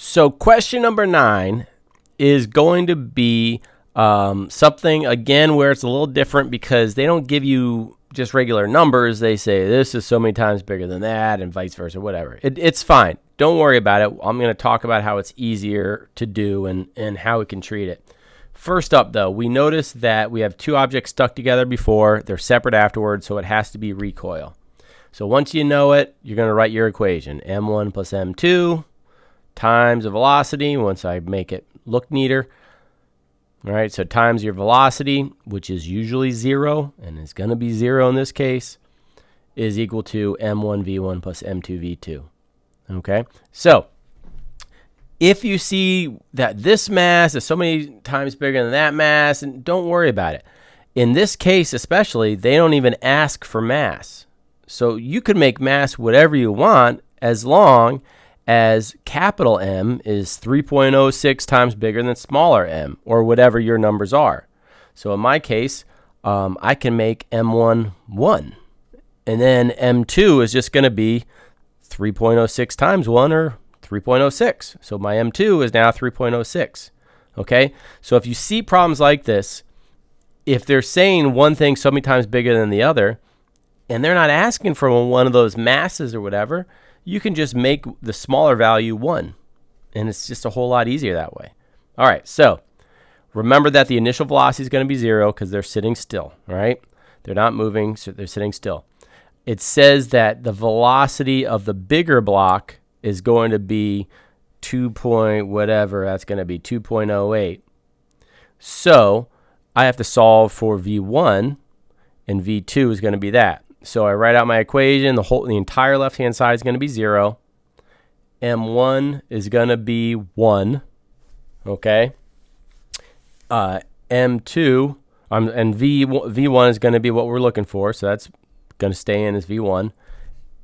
So question number 9 is going to be something, again, where it's a little different because they don't give you just regular numbers. They say this is so many times bigger than that and vice versa, whatever. It's fine. Don't worry about it. I'm going to talk about how it's easier to do and how we can treat it. First up, though, we notice that we have two objects stuck together before. They're separate afterwards, so it has to be recoil. So once you know it, you're going to write your equation. M1 plus M2 times the velocity, once I make it look neater. All right, so times your velocity, which is usually 0, and is going to be 0 in this case, is equal to M1 V1 plus M2 V2. Okay, so if you see that this mass is so many times bigger than that mass, and don't worry about it. In this case especially, they don't even ask for mass. So you can make mass whatever you want as long as capital M is 3.06 times bigger than smaller m, or whatever your numbers are. So in my case, I can make M1 1, and then M2 is just going to be 3.06 times 1, or 3.06. So my M2 is now 3.06. Okay? So if you see problems like this, if they're saying one thing so many times bigger than the other, and they're not asking for one of those masses or whatever, you can just make the smaller value 1. And it's just a whole lot easier that way. All right, so remember that the initial velocity is going to be 0 because they're sitting still, right? They're not moving, so they're sitting still. It says that the velocity of the bigger block is going to be 2 point whatever, that's going to be 2.08. So I have to solve for V1, and V2 is going to be that. So I write out my equation. The entire left-hand side is going to be 0. M1 is going to be 1. Okay. M2 and V1 is going to be what we're looking for. So that's going to stay in as V1.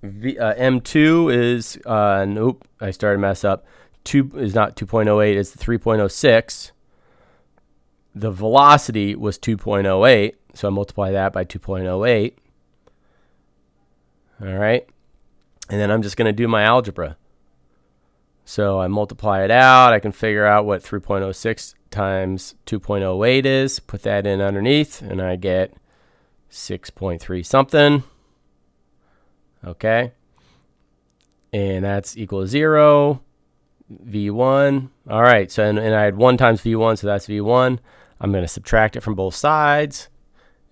M2 is, nope, I started to mess up. 2 is not 2.08, it's 3.06. The velocity was 2.08, so I multiply that by 2.08. All right, and then I'm just going to do my algebra. So I multiply it out. I can figure out what 3.06 times 2.08 is. Put that in underneath, and I get 6.3 something. Okay, and that's equal to 0. V1. All right, so and I had 1 times V1, so that's V1. I'm going to subtract it from both sides,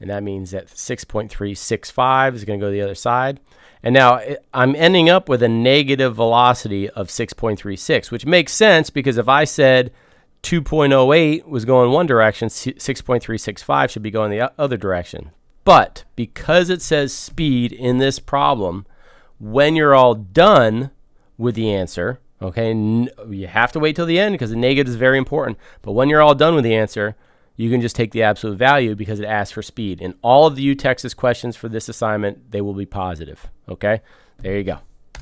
and that means that 6.365 is going to go to the other side. And now I'm ending up with a negative velocity of 6.36, which makes sense because if I said 2.08 was going one direction, 6.365 should be going the other direction. But because it says speed in this problem, when you're all done with the answer, okay, you have to wait till the end because the negative is very important. But when you're all done with the answer, you can just take the absolute value because it asks for speed. In all of the UTexas questions for this assignment, they will be positive. Okay, there you go.